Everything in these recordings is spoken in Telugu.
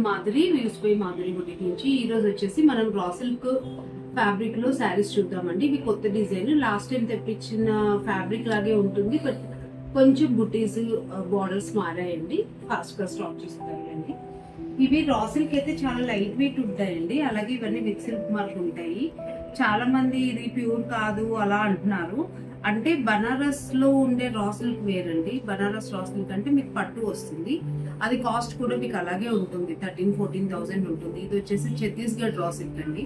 మాధురి వ్యూస్పై మాధురి బుటిక్ నుంచి ఈ రోజు వచ్చేసి మనం రా సిల్క్ ఫ్యాబ్రిక్ లో శారీస్ చూద్దామండి. ఇవి కొత్త డిజైన్, లాస్ట్ టైం తెప్పించిన ఫ్యాబ్రిక్ లాగే ఉంటుంది, బట్ కొంచెం బుటీస్ బార్డర్స్ మారాయండి. ఫాస్ట్ గా స్టాక్ చేస్తాయండి. ఇవి రా సిల్క్ అయితే చాలా లైట్ వెయిట్ ఉంటాయండి. అలాగే ఇవన్నీ విత్ సిల్క్ మార్క్ ఉంటాయి. చాలా మంది ఇది ప్యూర్ కాదు అలా అంటున్నారు. అంటే బనారస్ లో ఉండే రా సిల్క్ వేరండి. బనారస్ రా సిల్క్ అంటే మీకు పట్టు వస్తుంది, అది కాస్ట్ కూడా మీకు అలాగే ఉంటుంది, 13,000-14,000 ఉంటుంది. ఇది వచ్చేసి ఛత్తీస్గఢ్ రా సిల్క్ అండి.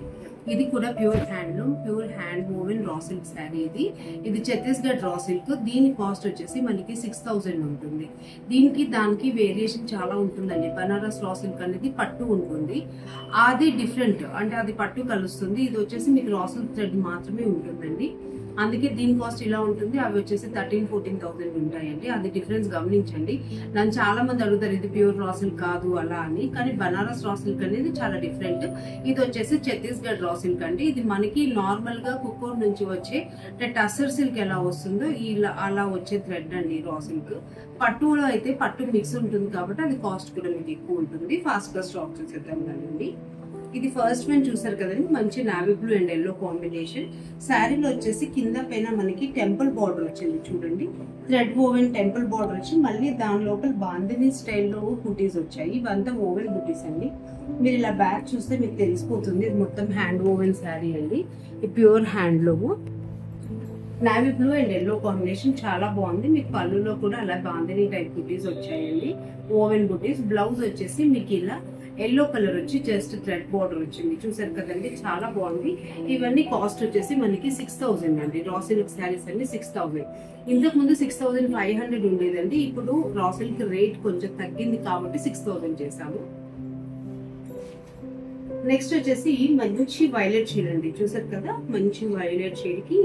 ఇది కూడా pure handloom, pure hand woven raw silk sari. ఇది ఛత్తీస్గఢ్ రా సిల్క్. దీని కాస్ట్ వచ్చేసి మనకి 6,000 ఉంటుంది. దీనికి దానికి వేరియేషన్ చాలా ఉంటుందండి. బనారస్ రా సిల్క్ అనేది పట్టు ఉంటుంది, అది డిఫరెంట్, అంటే అది పట్టు కలుస్తుంది. ఇది వచ్చేసి మీకు రా సిల్క్ థ్రెడ్ మాత్రమే ఉంటుందండి. అందుకే దీని కాస్ట్ ఇలా ఉంటుంది. అవి వచ్చేసి 13,000-14,000 ఉంటాయండి. అది డిఫరెన్స్ గమనించండి. నన్ను చాలా మంది అడుగుతారు ఇది ప్యూర్ రా సిల్క్ కాదు అలా అని, కానీ బనారస్ రా సిల్క్ అనేది చాలా డిఫరెంట్. ఇది వచ్చేసి ఛత్తీస్గఢ్ రా సిల్క్ అండి. ఇది మనకి నార్మల్ గా కుక్కూర్ నుంచి వచ్చే టస్సర్ సిల్క్ ఎలా వస్తుందో ఇలా అలా వచ్చే థ్రెడ్ అండి రా సిల్క్. పట్టులో అయితే పట్టు మిక్స్ ఉంటుంది కాబట్టి అది కాస్ట్ కూడా మీకు ఎక్కువ ఉంటుంది. ఫాస్ట్ గా స్టాక్ చేసేద్దాం కదండి. ఇది ఫస్ట్ వన్ చూసారు కదండి, మంచి navy blue and yellow combination. శారీలో వచ్చేసి కింద పైన మనకి టెంపుల్ బార్డర్ వచ్చింది చూడండి, థ్రెడ్ ఓవెన్ టెంపుల్ బార్డర్ వచ్చి మళ్ళీ దాని లోపల బాందిని స్టైల్లో బుటీస్ వచ్చాయి. ఇవంతా ఓవెన్ బుటీస్ అండి. మీరు ఇలా బ్యాక్ చూస్తే మీకు తెలిసిపోతుంది, ఇది మొత్తం హ్యాండ్ ఓవెన్ శారీ అండి. ఇది pure handloom, navy blue and yellow combination చాలా బాగుంది. మీకు పళ్ళులో కూడా అలా బాందిని టైప్ బుటీస్ వచ్చాయండి, ఓవెన్ బుటీస్. బ్లౌజ్ వచ్చేసి మీకు ఇలా ఎల్లో కలర్ వచ్చి జస్ట్ థ్రెడ్ బార్డర్ వచ్చింది, చూసారు కదండి, చాలా బాగుంది. ఇవన్నీ కాస్ట్ వచ్చేసి మనకి 6,000 అండి. రా సిల్క్ శారీస్ అండి 6,000. ఇంతకు ముందు 6,500 ఉండేదండి. ఇప్పుడు రా సిల్క్ రేట్ కొంచెం తగ్గింది కాబట్టి 6,000 చేసాము. నెక్స్ట్ వచ్చేసి మంచి వైలెట్ షేడ్ అండి, చూసారు కదా, మంచి వైలెట్ షేడ్ కి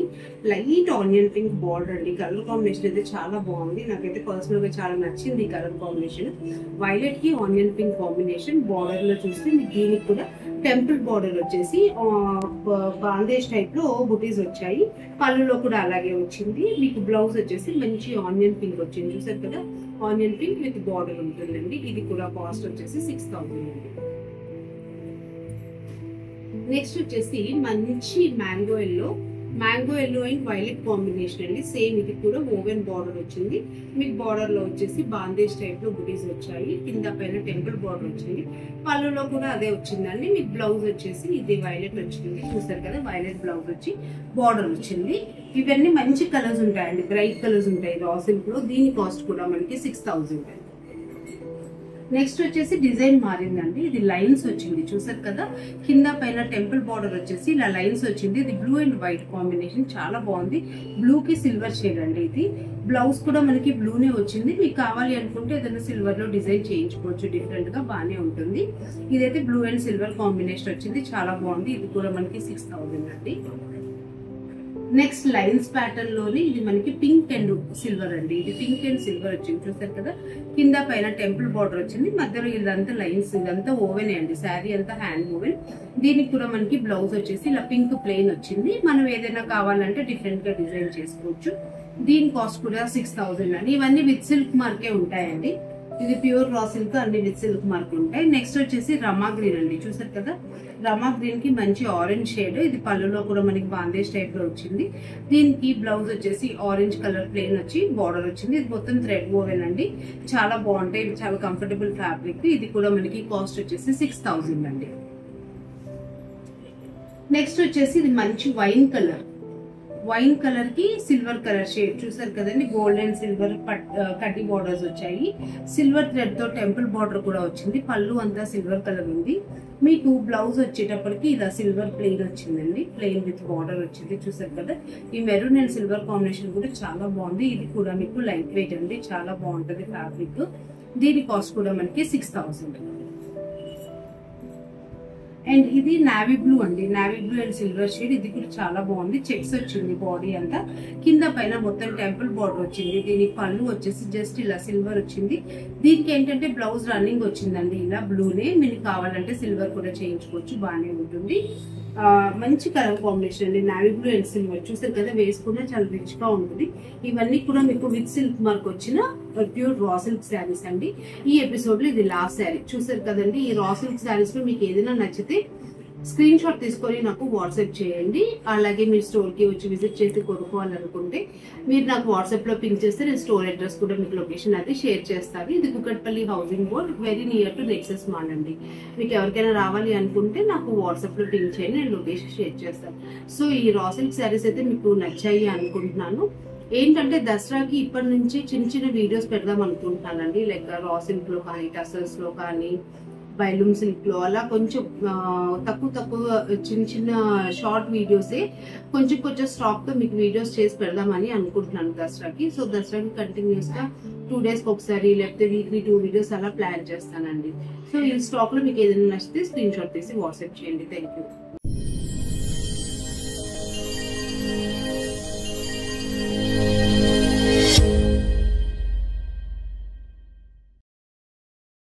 లైట్ ఆనియన్ పింక్ బార్డర్ అండి. కలర్ కాంబినేషన్ అయితే చాలా బాగుంది, నాకైతే పర్సనల్ గా చాలా నచ్చింది ఈ కలర్ కాంబినేషన్. వైలెట్ కి ఆనియన్ పింక్ కాంబినేషన్. బార్డర్ లో చూస్తే మీకు దీనికి కూడా టెంపుల్ బార్డర్ వచ్చేసి బాందేజ్ టైప్ లో బుటీస్ వచ్చాయి. పళ్ళులో కూడా అలాగే వచ్చింది. మీకు బ్లౌజ్ వచ్చేసి మంచి ఆనియన్ పింక్ వచ్చింది, చూసారు కదా, ఆనియన్ పింక్ విత్ బార్డర్ ఉంటుందండి. ఇది కూడా కాస్ట్ వచ్చేసి 6,000 అండి. నెక్స్ట్ వచ్చేసి మంచి mango yellow and violet combination అండి. సేమ్ ఇది కూడా ఓవెన్ బార్డర్ వచ్చింది. మీకు బార్డర్ లో వచ్చేసి బాందేజ్ టైప్ లో బుటీస్ వచ్చాయి. కింద పైన టెంపుల్ బార్డర్ వచ్చింది. పళ్ళులో కూడా అదే వచ్చిందండి. మీకు బ్లౌజ్ వచ్చేసి ఇది వైలెట్ వచ్చింది, చూసారు కదా, వైలెట్ బ్లౌజ్ వచ్చి బార్డర్ వచ్చింది. ఇవన్నీ మంచి కలర్స్ ఉంటాయండి, బ్రైట్ కలర్స్ ఉంటాయి రా సిల్క్ లో. దీని కాస్ట్ కూడా మనకి 6,000 అండి. నెక్స్ట్ వచ్చేసి డిజైన్ మారిందండి. ఇది లైన్స్ వచ్చింది, చూసారు కదా, కింద పైన టెంపుల్ బార్డర్ వచ్చేసి ఇలా లైన్స్ వచ్చింది. ఇది బ్లూ అండ్ వైట్ కాంబినేషన్, చాలా బాగుంది. బ్లూ కి సిల్వర్ షేడ్ అండి. ఇది బ్లౌజ్ కూడా మనకి బ్లూనే వచ్చింది. మీకు కావాలి అనుకుంటే ఏదైనా సిల్వర్ లో డిజైన్ చేయించుకోవచ్చు, డిఫరెంట్ గా బాగానే ఉంటుంది. ఇదైతే బ్లూ అండ్ సిల్వర్ కాంబినేషన్ వచ్చింది, చాలా బాగుంది. ఇది కూడా మనకి 6,000 అండి. నెక్స్ట్ లైన్స్ ప్యాటర్న్ లోని ఇది మనకి పింక్ అండ్ సిల్వర్ అండి. ఇది పింక్ అండ్ సిల్వర్ వచ్చింది, చూసారు కదా, కింద పైన టెంపుల్ బార్డర్ వచ్చింది. మధ్యలో ఇదంతా లైన్స్, ఇదంతా ఓవెన్ అండి. శారీ అంతా హ్యాండ్ ఓవెన్. దీనికి కూడా మనకి బ్లౌజ్ వచ్చేసి ఇలా పింక్ ప్లెయిన్ వచ్చింది. మనం ఏదైనా కావాలంటే డిఫరెంట్ గా డిజైన్ చేసుకోవచ్చు. దీని కాస్ట్ కూడా 6,000 అండి. ఇవన్నీ విత్ సిల్క్ మార్కే ఉంటాయండి. ఇది ప్యూర్ రా సిల్క్, అన్ని విత్ సిల్క్ మార్క్ ఉంటాయి. నెక్స్ట్ వచ్చేసి రమా గ్రీన్ అండి, చూసారు కదా, రమా గ్రీన్ కి మంచి ఆరెంజ్ షేడ్. ఇది పళ్ళులో కూడా మనకి బాందేజ్ టైప్ లో వచ్చింది. దీనికి బ్లౌజ్ వచ్చేసి ఆరెంజ్ కలర్ ప్లెయిన్ వచ్చి బార్డర్ వచ్చింది. ఇది మొత్తం థ్రెడ్ ఓవెన్ అండి, చాలా బాగుంటాయి, చాలా కంఫర్టబుల్ ఫ్యాబ్రిక్. ఇది కూడా మనకి కాస్ట్ వచ్చేసి 6,000 అండి. నెక్స్ట్ వచ్చేసి ఇది మంచి వైన్ కలర్ కి సిల్వర్ కలర్ షేడ్, చూసారు కదండి, గోల్డ్ అండ్ సిల్వర్ కడ్డీ బార్డర్స్ వచ్చాయి. సిల్వర్ థ్రెడ్ తో టెంపుల్ బార్డర్ కూడా వచ్చింది. పళ్ళు అంతా సిల్వర్ కలర్ ఉంది. మీకు బ్లౌజ్ వచ్చేటప్పటికి ఇలా సిల్వర్ ప్లెయిన్ వచ్చిందండి, ప్లెయిన్ విత్ బార్డర్ వచ్చింది, చూసారు కదా. ఈ మెరూన్ అండ్ సిల్వర్ కాంబినేషన్ కూడా చాలా బాగుంది. ఇది కూడా మీకు లైట్ వెయిట్ అండి, చాలా బాగుంటది ఫ్యాబ్రిక్. దీని కాస్ట్ కూడా మనకి 6,000. అండ్ ఇది నావీ బ్లూ అండి, navy blue and silver shade. ఇది కూడా చాలా బాగుంది. చెక్స్ వచ్చింది బాడీ అంతా, కింద పైన మొత్తం టెంపుల్ బార్డర్ వచ్చింది. దీనికి పళ్ళు వచ్చేసి జస్ట్ ఇలా సిల్వర్ వచ్చింది. దీనికి ఏంటంటే బ్లౌజ్ రన్నింగ్ వచ్చిందండి ఇలా బ్లూనే. మీకు కావాలంటే సిల్వర్ కూడా చేయించుకోవచ్చు, బాగానే ఉంటుంది. మంచి కలర్ కాంబినేషన్ అండి, నావీ బ్లూ అండ్ సిల్వర్. చూసారు కదా, వేసుకున్నా చాలా రిచ్ గా ఉంటుంది. ఇవన్నీ కూడా మీకు విత్ సిల్క్ మార్క్ వచ్చిన ప్యూర్ రా సిల్క్ శారీస్ అండి. ఈ ఎపిసోడ్ లో ఇది లాస్ట్ శారీ. చూసారు కదండి, ఈ రా సిల్క్ శారీస్ లో మీకు ఏదైనా నచ్చితే స్క్రీన్ షాట్ తీసుకొని నాకు వాట్సాప్ చేయండి. అలాగే మీరు స్టోర్ కి వచ్చి విజిట్ చేసి కొనుక్కోవాలనుకుంటే మీరు నాకు వాట్సాప్ లో పింక్ చేస్తే నేను స్టోర్ అడ్రస్ కూడా మీకు లొకేషన్ అయితే షేర్ చేస్తాను. ఇది Kukatpally housing board, very near to nexus mall అండి. మీకు ఎవరికైనా రావాలి అనుకుంటే నాకు వాట్సాప్ లో పింక్ చేయండి, నేను లొకేషన్ షేర్ చేస్తాను. సో ఈ రా సిల్క్ శారీస్ అయితే మీకు నచ్చాయి అనుకుంటున్నాను. ఏంటంటే దసరాకి ఇప్పటి నుంచి చిన్న చిన్న వీడియోస్ పెడదాం అనుకుంటున్నానండి. లైక్ రా సిల్క్ లో కానీ, టసల్స్ లో కానీ, బైలూమ్ సిల్క్ లో అలా కొంచెం తక్కువ చిన్న చిన్న షార్ట్ వీడియోసే కొంచెం స్టాక్ తో మీకు వీడియోస్ చేసి పెడదామని అనుకుంటున్నాను దసరాకి. సో దసరాకి కంటిన్యూస్ గా 2 days ఒకసారి లేకపోతే వీక్లీ 2 videos అలా ప్లాన్ చేస్తానండి. సో ఈ స్టాక్ లో మీకు ఏదైనా నచ్చితే స్క్రీన్ షాట్ తీసి వాట్సాప్ చేయండి. Thank you.